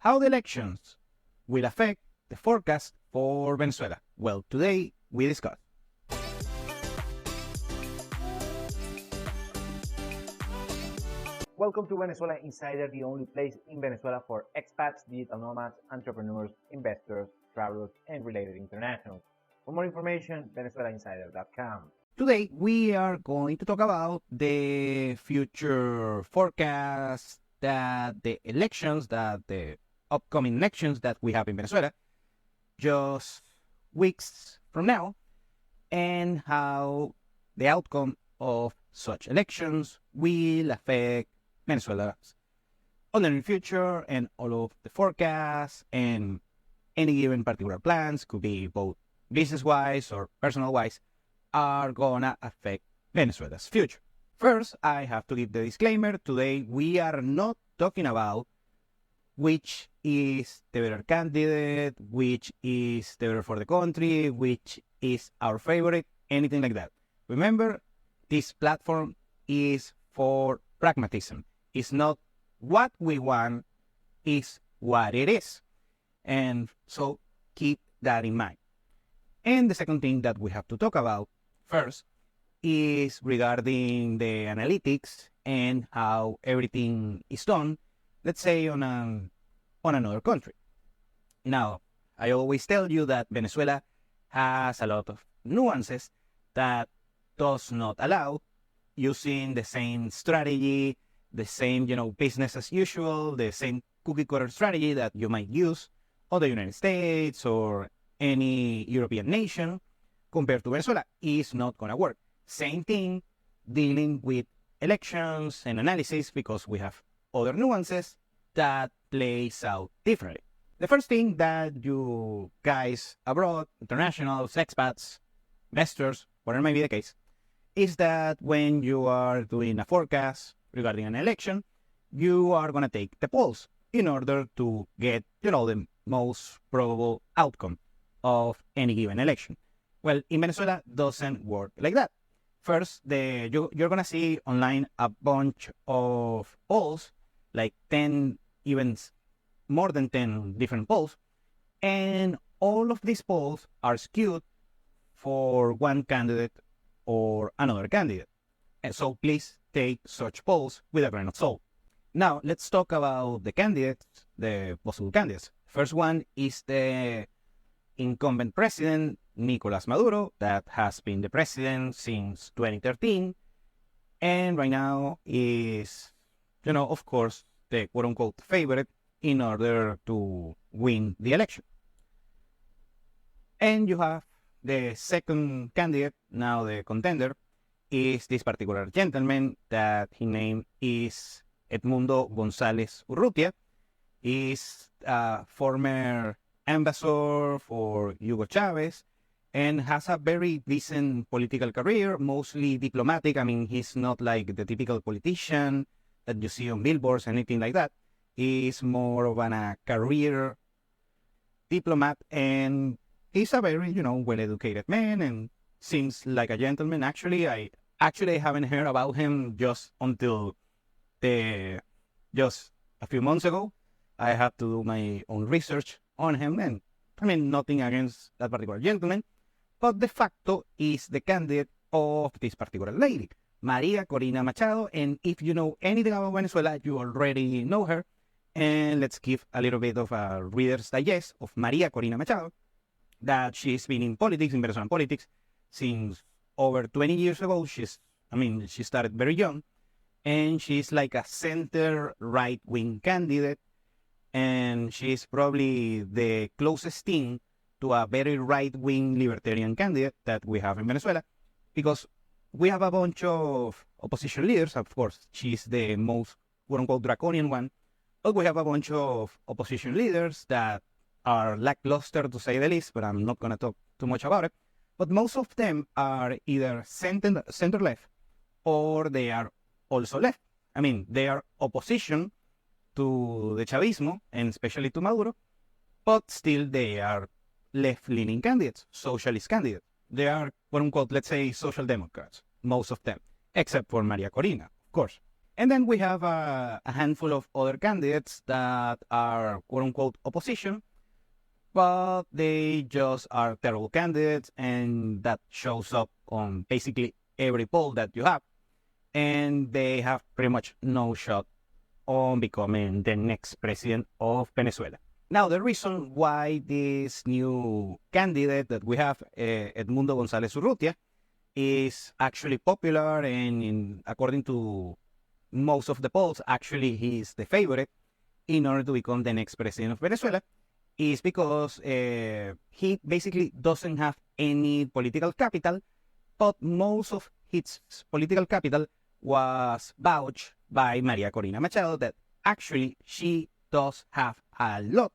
how the elections will affect the forecast for Venezuela. Well, today we discuss. Welcome to Venezuela Insider, the only place in Venezuela for expats, digital nomads, entrepreneurs, investors, travelers, and related internationals. For more information, venezuelainsider.com. Today we are going to talk about the future forecast that the upcoming elections that we have in Venezuela just weeks from now, and how the outcome of such elections will affect Venezuela's near future and all of the forecasts and any given particular plans, could be both business-wise or personal-wise, are gonna affect Venezuela's future. First, I have to give the disclaimer. Today, we are not talking about which is the better candidate, which is the better for the country, which is our favorite, anything like that. Remember, this platform is for pragmatism. It's not what we want, it's what it is. And so keep that in mind. And the second thing that we have to talk about first is regarding the analytics and how everything is done, let's say on another country. Now, I always tell you that Venezuela has a lot of nuances that does not allow using the same strategy, the same, business as usual, the same cookie cutter strategy that you might use on the United States or any European nation compared to Venezuela. Is not going to work. Same thing dealing with elections and analysis, because we have other nuances that plays out differently. The first thing that you guys abroad, internationals, expats, investors, whatever may be the case, is that when you are doing a forecast regarding an election, you are going to take the polls in order to get, the most probable outcome of any given election. Well, in Venezuela, doesn't work like that. First, you're going to see online a bunch of polls, like 10, even more than 10 different polls, and all of these polls are skewed for one candidate or another candidate. And so please take such polls with a grain of salt. Now, let's talk about the candidates, the possible candidates. First one is the incumbent president, Nicolas Maduro, that has been the president since 2013, and right now is, of course, the quote-unquote favorite in order to win the election. And you have the second candidate, now the contender, is this particular gentleman that his name is Edmundo González Urrutia. Is a former ambassador for Hugo Chavez and has a very decent political career, mostly diplomatic. I mean, he's not like the typical politician that you see on billboards, anything like that. He's more of a career diplomat, and he's a very, well-educated man and seems like a gentleman. Actually, I haven't heard about him just until just a few months ago. I had to do my own research on him, and I mean, nothing against that particular gentleman, but de facto is the candidate of this particular lady, Maria Corina Machado. And if you know anything about Venezuela, you already know her. And let's give a little bit of a Reader's Digest of Maria Corina Machado, that she's been in politics, in Venezuelan politics, since over 20 years ago. She started very young, and she's like a center right-wing candidate, and she's probably the closest thing to a very right-wing libertarian candidate that we have in Venezuela, because we have a bunch of opposition leaders. Of course, she's the most quote-unquote draconian one, but we have a bunch of opposition leaders that are lackluster, to say the least, but I'm not going to talk too much about it. But most of them are either center-left or they are also left. I mean, they are opposition to the Chavismo, and especially to Maduro, but still they are left-leaning candidates, socialist candidates. They are, quote-unquote, let's say, social democrats, most of them, except for Maria Corina, of course. And then we have a handful of other candidates that are quote unquote opposition, but they just are terrible candidates, and that shows up on basically every poll that you have. And they have pretty much no shot on becoming the next president of Venezuela. Now, the reason why this new candidate that we have, Edmundo González Urrutia, is actually popular, and according to most of the polls, actually he's the favorite in order to become the next president of Venezuela, is because he basically doesn't have any political capital, but most of his political capital was vouched by Maria Corina Machado, that actually she does have a lot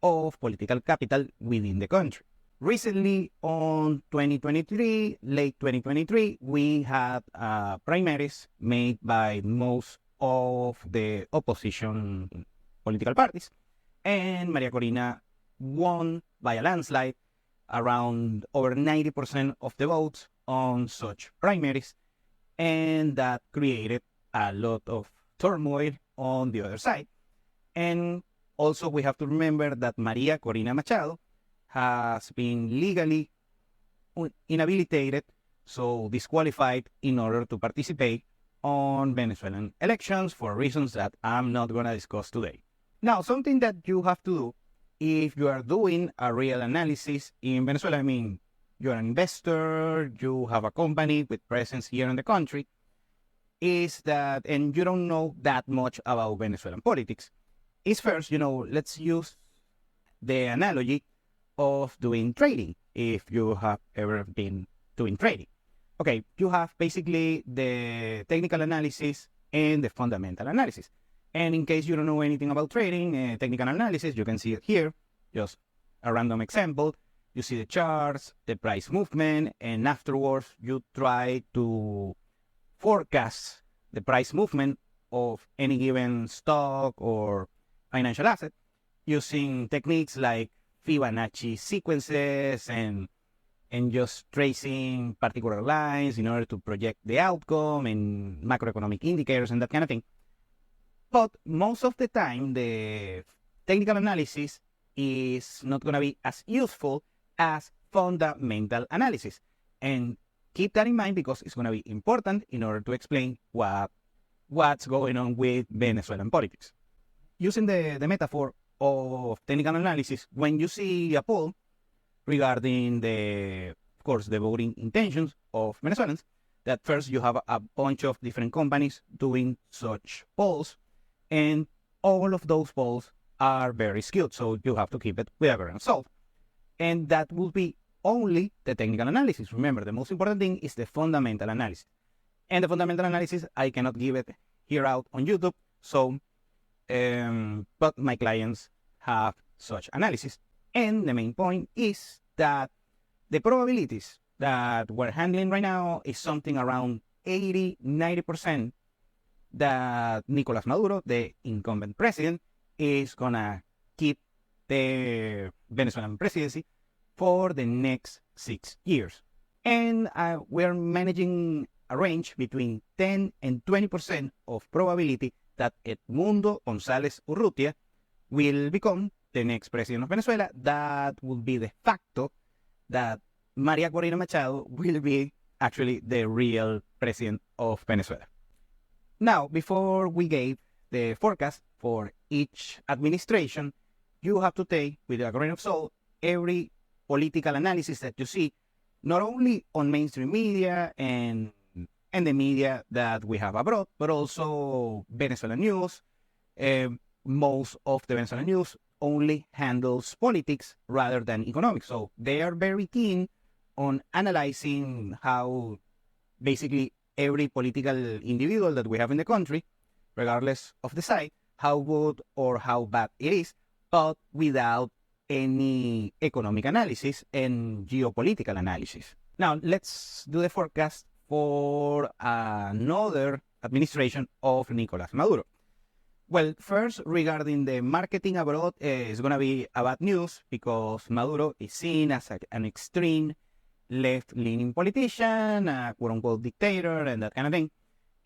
of political capital within the country. Recently, on 2023, late 2023, we had primaries made by most of the opposition political parties, and Maria Corina won by a landslide, around over 90% of the votes on such primaries, and that created a lot of turmoil on the other side. And also, we have to remember that Maria Corina Machado has been legally inhabilitated, so disqualified in order to participate on Venezuelan elections for reasons that I'm not going to discuss today. Now, something that you have to do if you are doing a real analysis in Venezuela, I mean, you're an investor, you have a company with presence here in the country, is that, and you don't know that much about Venezuelan politics, is first, let's use the analogy of doing trading, if you have ever been doing trading. Okay, you have basically the technical analysis and the fundamental analysis. And in case you don't know anything about trading, technical analysis, you can see it here, just a random example. You see the charts, the price movement, and afterwards you try to forecast the price movement of any given stock or financial asset using techniques like Fibonacci sequences and just tracing particular lines in order to project the outcome and macroeconomic indicators and that kind of thing. But most of the time, the technical analysis is not going to be as useful as fundamental analysis. And keep that in mind, because it's going to be important in order to explain what's going on with Venezuelan politics. Using the metaphor of technical analysis, when you see a poll regarding of course, the voting intentions of Venezuelans, that first you have a bunch of different companies doing such polls, and all of those polls are very skewed, so you have to keep it with a grain of salt. And that will be only the technical analysis. Remember, the most important thing is the fundamental analysis. And the fundamental analysis, I cannot give it here out on YouTube, so but my clients have such analysis. And the main point is that the probabilities that we're handling right now is something around 80-90% that Nicolas Maduro, the incumbent president, is gonna keep the Venezuelan presidency for the next 6 years. And we're managing a range between 10 and 20% of probability that Edmundo González Urrutia will become the next president of Venezuela. That will be de facto that Maria Corina Machado will be actually the real president of Venezuela. Now, before we gave the forecast for each administration, you have to take with a grain of salt every political analysis that you see, not only on mainstream media and the media that we have abroad, but also Venezuelan news. Most of the Venezuelan news only handles politics rather than economics. So they are very keen on analyzing how basically every political individual that we have in the country, regardless of the side, how good or how bad it is, but without any economic analysis and geopolitical analysis. Now, let's do the forecast for another administration of Nicolas Maduro. Well, first, regarding the marketing abroad, it's going to be a bad news, because Maduro is seen as an extreme left-leaning politician, a quote-unquote dictator, and that kind of thing.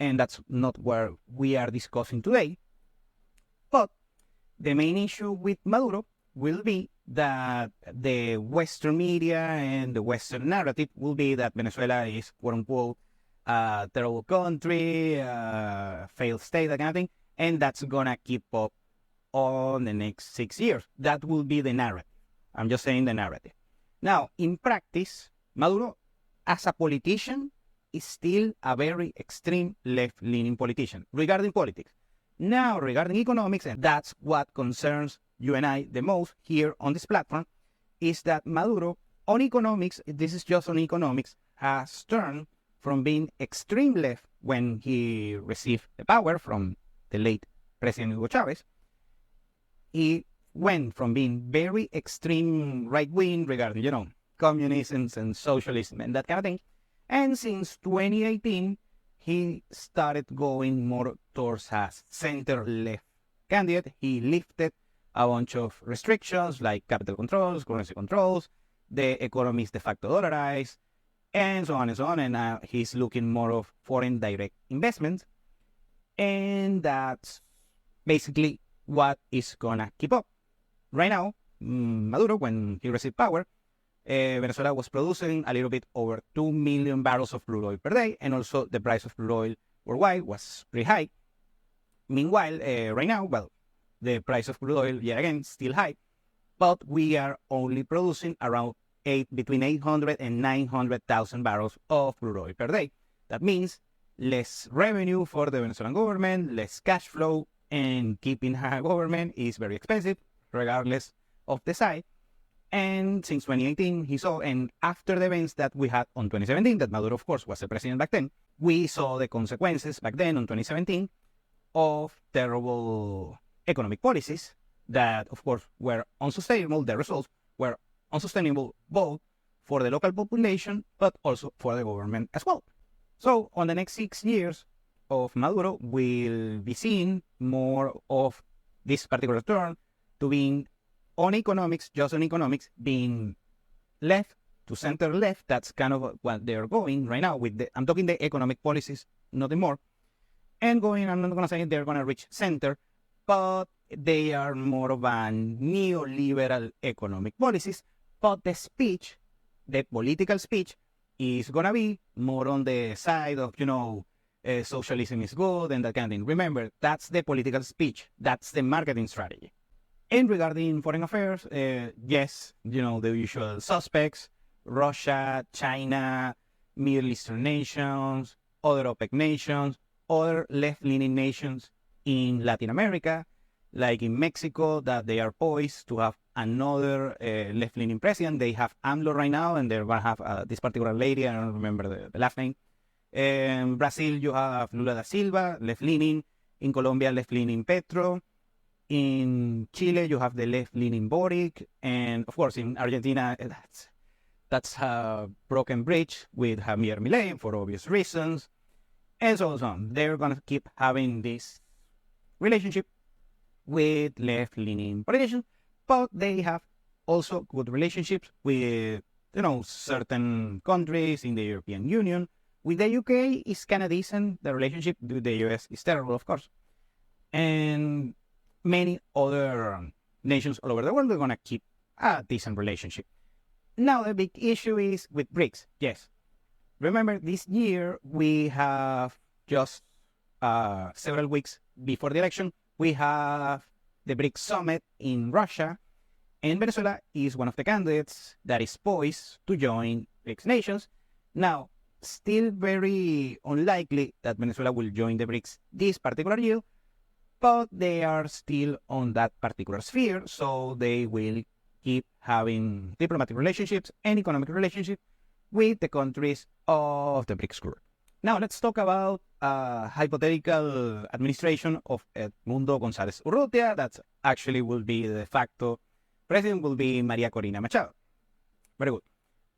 and that's not what we are discussing today. But the main issue with Maduro will be that the Western media and the Western narrative will be that Venezuela is, quote unquote, a terrible country, a failed state, that kind of thing, and that's gonna keep up on the next 6 years. That will be the narrative. I'm just saying the narrative. Now, in practice, Maduro, as a politician, is still a very extreme left-leaning politician regarding politics. Now, regarding economics, and that's what concerns you and I the most here on this platform, is that Maduro, on economics, this is just on economics, has turned from being extreme left when he received the power from the late President Hugo Chavez. He went from being very extreme right-wing regarding, communism and socialism and that kind of thing. And since 2018, he started going more towards a center-left candidate. He lifted a bunch of restrictions like capital controls, currency controls, the economy is de facto dollarized, and so on and so on. And now he's looking more of foreign direct investments. And that's basically what is gonna keep up. Right now, Maduro, when he received power, Venezuela was producing a little bit over 2 million barrels of crude oil per day, and also the price of crude oil worldwide was pretty high. Meanwhile, right now, well, the price of crude oil, yet again, still high, but we are only producing around between 800 and 900,000 barrels of crude oil per day. That means less revenue for the Venezuelan government, less cash flow, and keeping a government is very expensive, regardless of the side. And since 2018, he saw, and after the events that we had on 2017, that Maduro, of course, was the president back then, we saw the consequences back then on 2017 of terrible economic policies that, of course, were unsustainable. The results were unsustainable both for the local population, but also for the government as well. So on the next 6 years of Maduro, we'll be seeing more of this particular turn to being on economics, just on economics, being left to center left. That's kind of what they're going right now with I'm talking the economic policies, nothing more. And going, I'm not going to say they're going to reach center, but they are more of a neoliberal economic policies. But the speech, the political speech, is going to be more on the side of, socialism is good and that kind of thing. Remember, that's the political speech. That's the marketing strategy. And regarding foreign affairs, yes, the usual suspects, Russia, China, Middle Eastern nations, other OPEC nations, other left-leaning nations in Latin America, like in Mexico, that they are poised to have another left-leaning president. They have AMLO right now, and they're going to have this particular lady, I don't remember the last name. In Brazil, you have Lula da Silva, left-leaning. In Colombia, left-leaning Petro. In Chile, you have the left-leaning Boric, and of course, in Argentina, that's a broken bridge with Javier Milei for obvious reasons, and so on. They're gonna keep having this relationship with left-leaning politicians, but they have also good relationships with, certain countries in the European Union. With the UK, it's kind of decent. The relationship with the US is terrible, of course, and many other nations all over the world are going to keep a decent relationship. Now, the big issue is with BRICS. Yes. Remember, this year, we have just several weeks before the election, we have the BRICS summit in Russia, and Venezuela is one of the candidates that is poised to join BRICS nations. Now, still very unlikely that Venezuela will join the BRICS this particular year, but they are still on that particular sphere, so they will keep having diplomatic relationships and economic relationships with the countries of the BRICS group. Now, let's talk about hypothetical administration of Edmundo González Urrutia. That actually will be the de facto president, will be Maria Corina Machado. Very good.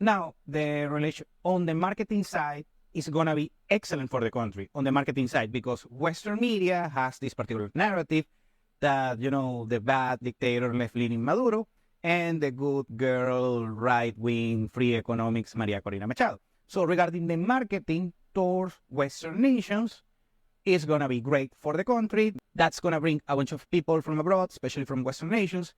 Now, the relation on the marketing side is going to be excellent for the country on the marketing side, because Western media has this particular narrative that, the bad dictator left-leaning Maduro and the good girl right-wing free economics Maria Corina Machado. So regarding the marketing towards Western nations, is going to be great for the country. That's going to bring a bunch of people from abroad, especially from Western nations,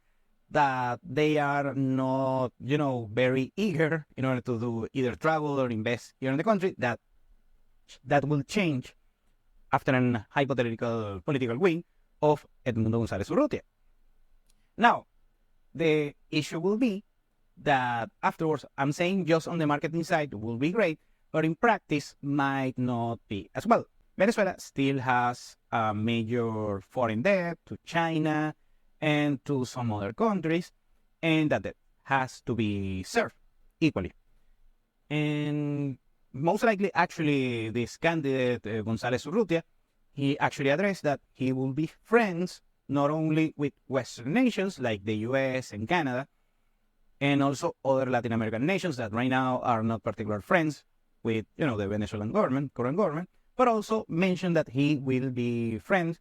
that they are not, very eager in order to do either travel or invest here in the country. That will change after an hypothetical political win of Edmundo González Urrutia. Now, the issue will be that afterwards, I'm saying just on the marketing side will be great, but in practice might not be as well. Venezuela still has a major foreign debt to China and to some other countries, and that debt has to be served equally. And most likely, actually, this candidate, González Urrutia, he actually addressed that he will be friends not only with Western nations like the US and Canada, and also other Latin American nations that right now are not particular friends with, the Venezuelan government, current government, but also mentioned that he will be friends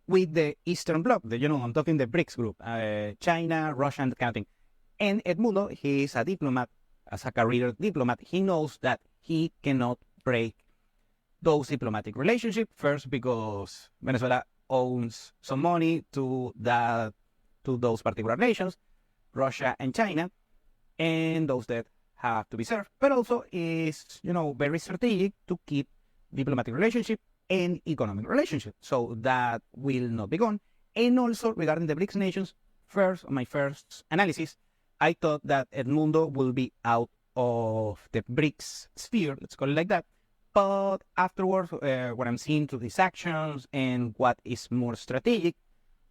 with the Eastern Bloc, I'm talking the BRICS group, China, Russia, and counting. And Edmundo, he is a diplomat, as a career diplomat, he knows that he cannot break those diplomatic relationships. First, because Venezuela owns some money to those particular nations, Russia and China, and those that have to be served. But also is, very strategic to keep diplomatic relationship and economic relationship. So that will not be gone. And also regarding the BRICS nations, my first analysis, I thought that Edmundo will be out of the BRICS sphere, let's call it like that. But afterwards, what I'm seeing through these actions and what is more strategic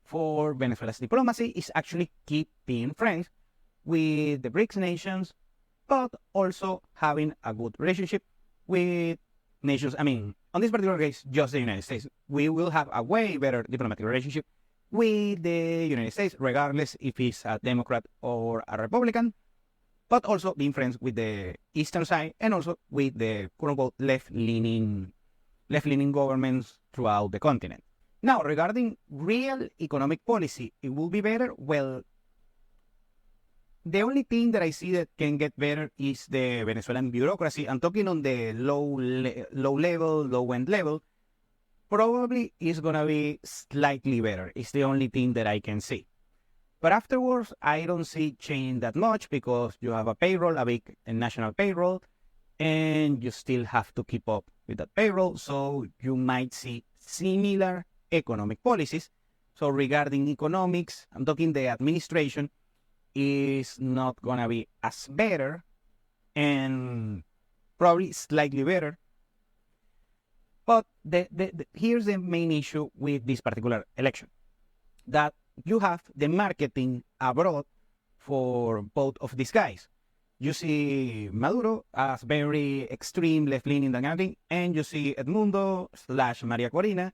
for Venezuela's diplomacy is actually keep being friends with the BRICS nations, but also having a good relationship with nations. I mean, on this particular case, just the United States. We will have a way better diplomatic relationship with the United States, regardless if he's a Democrat or a Republican, but also being friends with the Eastern side and also with the quote-unquote left-leaning governments throughout the continent. Now, regarding real economic policy, it will be better. Well, the only thing that I see that can get better is the Venezuelan bureaucracy. I'm talking on the low-end level. Probably is going to be slightly better. It's the only thing that I can see. But afterwards, I don't see change that much because you have a payroll, a big national payroll, and you still have to keep up with that payroll. So you might see similar economic policies. So regarding economics, I'm talking the administration is not going to be as better and probably slightly better. But here's the main issue with this particular election, that you have the marketing abroad for both of these guys. You see Maduro as very extreme left-leaning and you see Edmundo / Maria Corina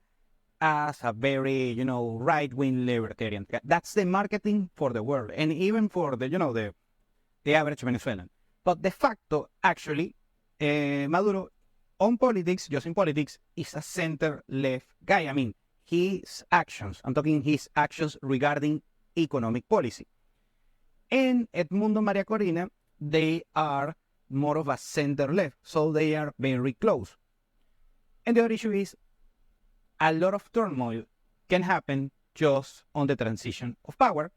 as a very, right-wing libertarian. That's the marketing for the world and even for the average Venezuelan. But de facto, actually, Maduro on politics, just in politics, is a center-left guy. I mean, I'm talking his actions regarding economic policy. And Edmundo Maria Corina, they are more of a center-left, so they are very close. And the other issue is a lot of turmoil can happen just on the transition of power,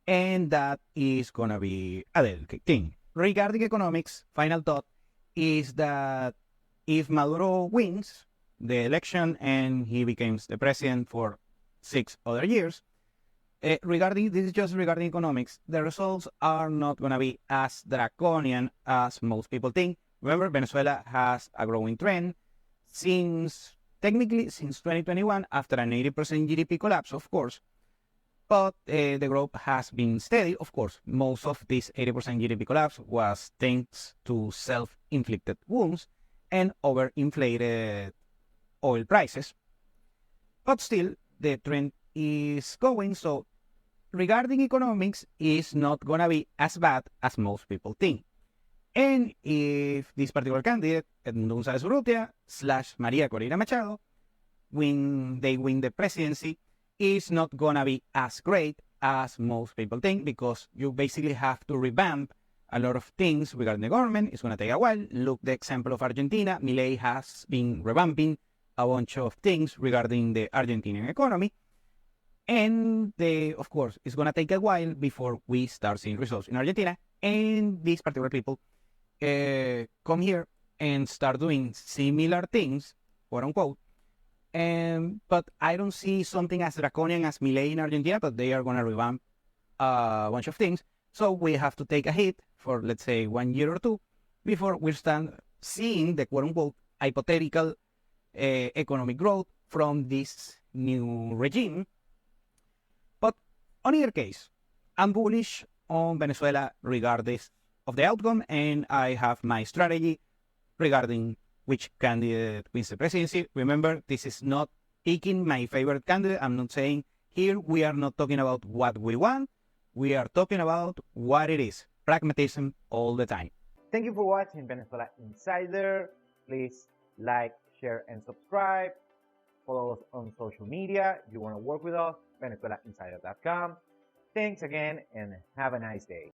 and that is going to be a delicate thing. Regarding economics, final thought is that if Maduro wins the election and he becomes the president for 6 other years, this is just regarding economics, the results are not going to be as draconian as most people think. Remember, Venezuela has a growing trend technically since 2021 after an 80% GDP collapse, of course. But the growth has been steady. Of course, most of this 80% GDP collapse was thanks to self-inflicted wounds and overinflated oil prices. But still, the trend is going. So regarding economics, it's not going to be as bad as most people think. And if this particular candidate, Edmundo González Urrutia / María Corina Machado, they win the presidency, is not going to be as great as most people think, because you basically have to revamp a lot of things regarding the government. It's going to take a while. Look the example of Argentina. Milei has been revamping a bunch of things regarding the Argentinian economy. And of course, it's going to take a while before we start seeing results in Argentina. And these particular people come here and start doing similar things, quote unquote. But I don't see something as draconian as Milei in Argentina, but they are going to revamp a bunch of things. So we have to take a hit for, let's say, 1 year or two before we start seeing the quote unquote hypothetical economic growth from this new regime. But on either case, I'm bullish on Venezuela regardless of the outcome, and I have my strategy regarding which candidate wins the presidency. Remember, this is not picking my favorite candidate. I'm not saying here we are not talking about what we want. We are talking about what it is. Pragmatism all the time. Thank you for watching Venezuela Insider. Please like, share, and subscribe. Follow us on social media. If you want to work with us, VenezuelaInsider.com. Thanks again and have a nice day.